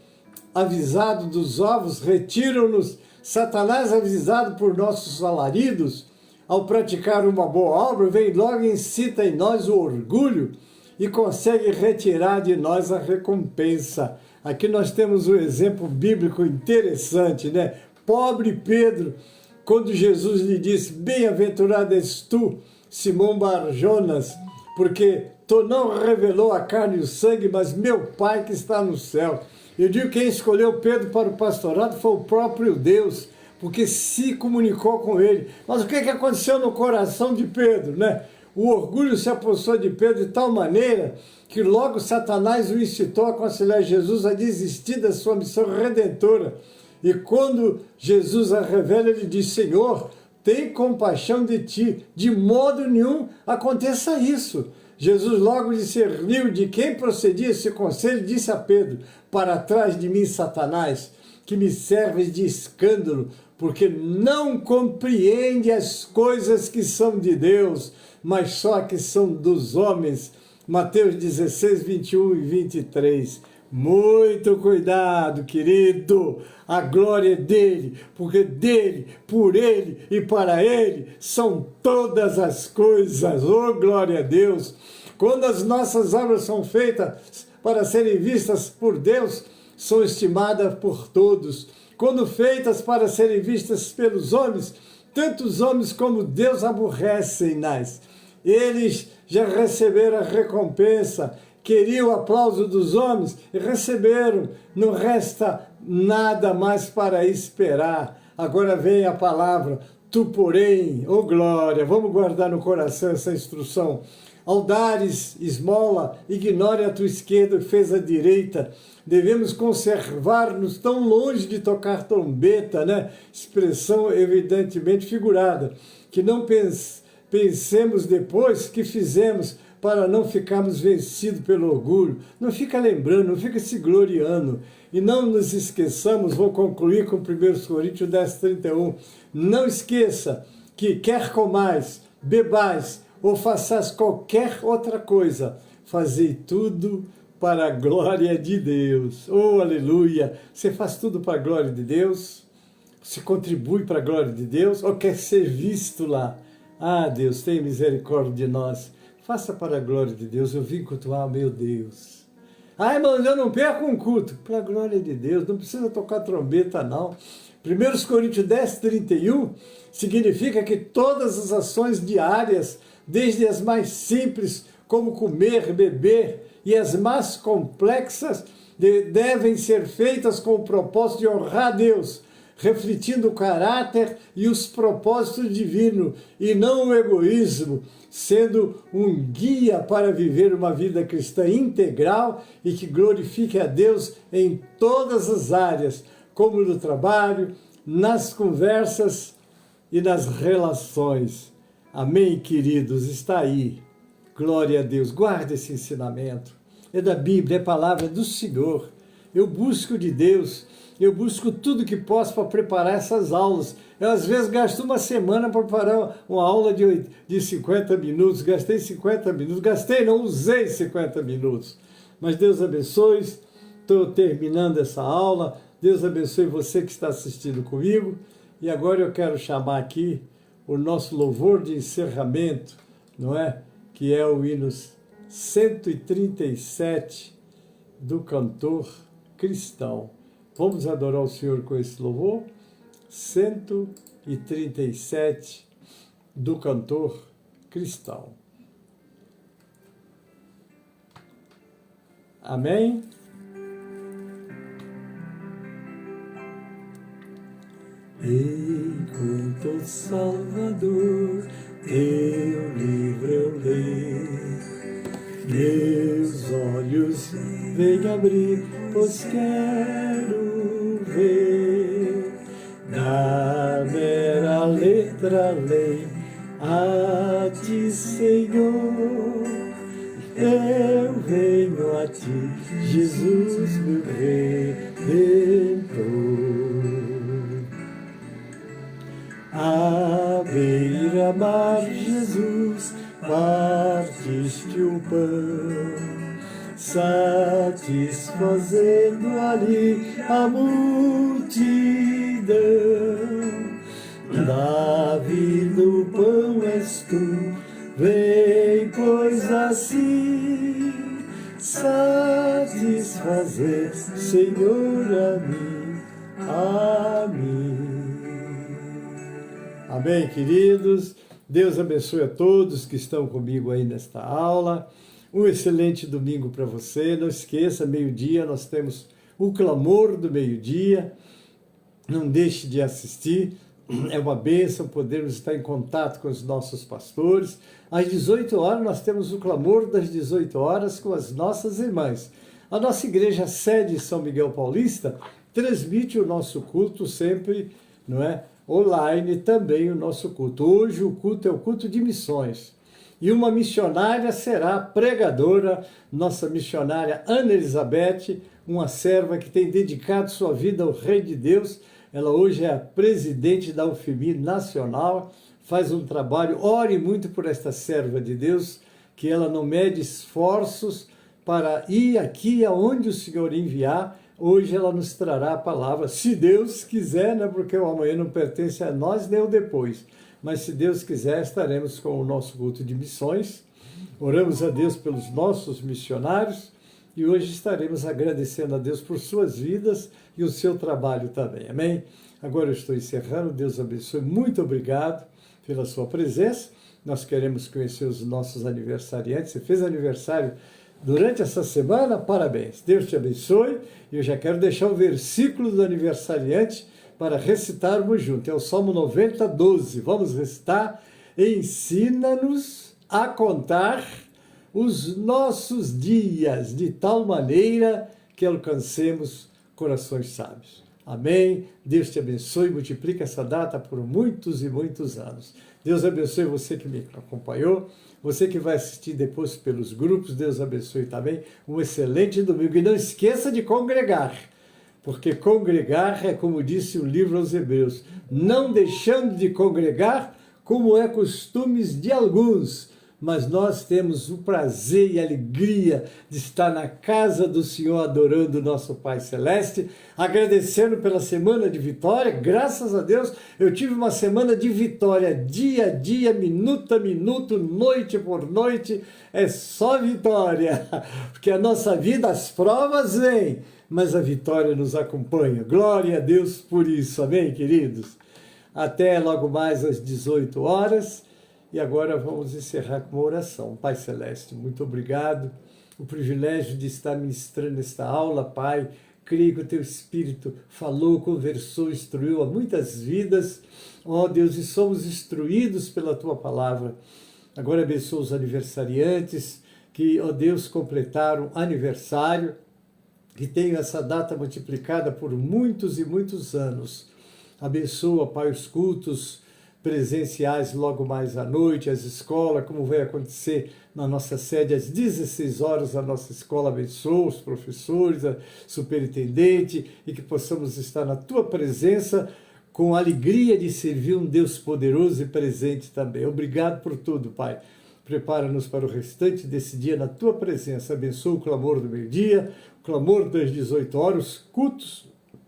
avisados dos ovos, retiram-nos. Satanás, avisado por nossos alaridos, ao praticar uma boa obra, vem logo e incita em nós o orgulho e consegue retirar de nós a recompensa. Aqui nós temos um exemplo bíblico interessante, né? Pobre Pedro, quando Jesus lhe disse, bem-aventurado és tu, Simão Bar-Jonas, porque tu não revelou a carne e o sangue, mas meu Pai que está no céu. Eu digo que quem escolheu Pedro para o pastorado foi o próprio Deus, porque se comunicou com ele. Mas o que aconteceu no coração de Pedro, né? O orgulho se apossou de Pedro de tal maneira que logo Satanás o incitou a aconselhar Jesus a desistir da sua missão redentora. E quando Jesus a revela, ele diz, Senhor, tem compaixão de ti, de modo nenhum aconteça isso. Jesus logo discerniu de quem procedia esse conselho e disse a Pedro, para trás de mim, Satanás, que me serves de escândalo, porque não compreende as coisas que são de Deus, mas só que são dos homens. Mateus 16, 21 e 23. Muito cuidado, querido, a glória é dele, porque dele, por ele e para ele são todas as coisas, oh glória a Deus. Quando as nossas obras são feitas para serem vistas por Deus, são estimadas por todos. Quando feitas para serem vistas pelos homens, tanto os homens como Deus aborrecem-nas. Eles já receberam a recompensa, queriam o aplauso dos homens e receberam, não resta nada mais para esperar. Agora vem a palavra, tu porém, oh glória, vamos guardar no coração essa instrução. Ao dares esmola, ignore a tua esquerda e fez a direita. Devemos conservar-nos tão longe de tocar trombeta, né? Expressão evidentemente figurada, que não pensemos depois que fizemos para não ficarmos vencidos pelo orgulho. Não fica lembrando, não fica se gloriando. E não nos esqueçamos, vou concluir com 1 Coríntios 10, 31. Não esqueça que quer comais, bebais ou façais qualquer outra coisa, fazei tudo para a glória de Deus. Oh, aleluia! Você faz tudo para a glória de Deus? Você contribui para a glória de Deus? Ou quer ser visto lá? Ah, Deus, tenha misericórdia de nós. Faça para a glória de Deus. Eu vim cultuar, meu Deus. Ah, irmãos, eu não perco um culto. Para a glória de Deus. Não precisa tocar trombeta, não. 1 Coríntios 10, 31 significa que todas as ações diárias, desde as mais simples, como comer, beber, e as mais complexas, devem ser feitas com o propósito de honrar a Deus, refletindo o caráter e os propósitos divinos, e não o egoísmo, sendo um guia para viver uma vida cristã integral e que glorifique a Deus em todas as áreas, como no trabalho, nas conversas e nas relações. Amém, queridos? Está aí. Glória a Deus. Guarde esse ensinamento. é da Bíblia, é palavra do Senhor. Eu busco de Deus, eu busco tudo que posso para preparar essas aulas. Eu, às vezes, gasto uma semana para preparar uma aula de 50 minutos. Gastei 50 minutos. Usei 50 minutos. Mas Deus abençoe. Estou terminando essa aula. Deus abençoe você que está assistindo comigo. E agora eu quero chamar aqui o nosso louvor de encerramento, não é? Que é o hino 137 do cantor cristão. Vamos adorar o Senhor com esse louvor? 137 do cantor cristão. Amém? Enquanto o Salvador teu livro eu leio, meus olhos vem abrir, pois quero ver da mera letra lei a ti, Senhor. Eu venho a ti, Jesus, meu Redentor. À beira-mar, Jesus, partiste o pão, satisfazendo ali a multidão. Da vida o pão és tu, vem, pois assim, satisfazer, Senhor, a mim. Amém, queridos? Deus abençoe a todos que estão comigo aí nesta aula. Um excelente domingo para você. Não esqueça, meio-dia nós temos o clamor do meio-dia. Não deixe de assistir. É uma bênção podermos estar em contato com os nossos pastores. Às 18 horas nós temos o clamor das 18 horas com as nossas irmãs. A nossa igreja sede São Miguel Paulista transmite o nosso culto sempre, não é? Online também o nosso culto. Hoje o culto é o culto de missões. E uma missionária será a pregadora, nossa missionária Ana Elizabeth, uma serva que tem dedicado sua vida ao Rei de Deus. Ela hoje é a presidente da UFMI Nacional, faz um trabalho. Ore muito por esta serva de Deus, que ela não mede esforços para ir aqui aonde o Senhor enviar. Hoje ela nos trará a palavra, se Deus quiser, né? Porque o amanhã não pertence a nós nem o depois. Mas se Deus quiser, estaremos com o nosso culto de missões. Oramos a Deus pelos nossos missionários e hoje estaremos agradecendo a Deus por suas vidas e o seu trabalho também. Amém? Agora eu estou encerrando. Deus abençoe. Muito obrigado pela sua presença. Nós queremos conhecer os nossos aniversariantes. Você fez aniversário durante essa semana? Parabéns. Deus te abençoe. E eu já quero deixar o versículo do aniversariante para recitarmos juntos. É o Salmo 90, 12. Vamos recitar. Ensina-nos a contar os nossos dias de tal maneira que alcancemos corações sábios. Amém? Deus te abençoe e multiplique essa data por muitos e muitos anos. Deus abençoe você que me acompanhou, você que vai assistir depois pelos grupos, Deus abençoe também. Um excelente domingo. E não esqueça de congregar, porque congregar é como disse o livro aos Hebreus, não deixando de congregar como é costumes de alguns, mas nós temos o prazer e a alegria de estar na casa do Senhor adorando o nosso Pai Celeste, agradecendo pela semana de vitória. Graças a Deus eu tive uma semana de vitória, dia a dia, minuto a minuto, noite por noite, é só vitória, porque a nossa vida, as provas vêm, mas a vitória nos acompanha. Glória a Deus por isso, amém, queridos? Até logo mais às 18 horas. E agora vamos encerrar com uma oração. Pai Celeste, muito obrigado. O privilégio de estar ministrando esta aula, Pai. Creio que o Teu Espírito falou, conversou, instruiu a muitas vidas. Ó Deus, e somos instruídos pela Tua palavra. Agora abençoa os aniversariantes que, ó Deus, completaram aniversário, que tenham essa data multiplicada por muitos e muitos anos. Abençoa, Pai, os cultos presenciais logo mais à noite, as escolas, como vai acontecer na nossa sede às 16 horas, a nossa escola abençoa os professores, a superintendente, e que possamos estar na tua presença com a alegria de servir um Deus poderoso e presente também. Obrigado por tudo, Pai. Prepara-nos para o restante desse dia na tua presença. Abençoa o clamor do meio-dia, o clamor das 18 horas, os cultos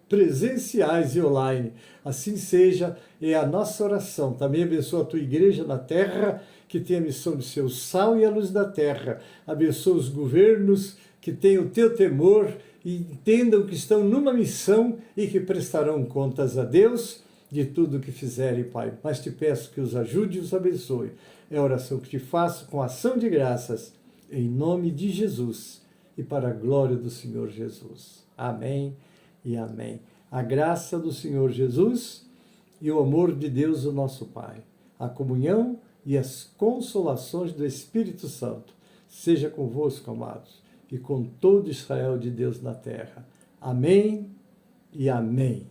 presenciais e online. Assim seja, é a nossa oração. Também abençoa a tua igreja na terra, que tem a missão de ser o sal e a luz da terra. Abençoa os governos que têm o teu temor e entendam que estão numa missão e que prestarão contas a Deus de tudo o que fizerem, Pai. Mas te peço que os ajude e os abençoe. É a oração que te faço com ação de graças, em nome de Jesus e para a glória do Senhor Jesus. Amém e amém. A graça do Senhor Jesus e o amor de Deus, o nosso Pai, a comunhão e as consolações do Espírito Santo, seja convosco, amados, e com todo Israel de Deus na terra. Amém e amém.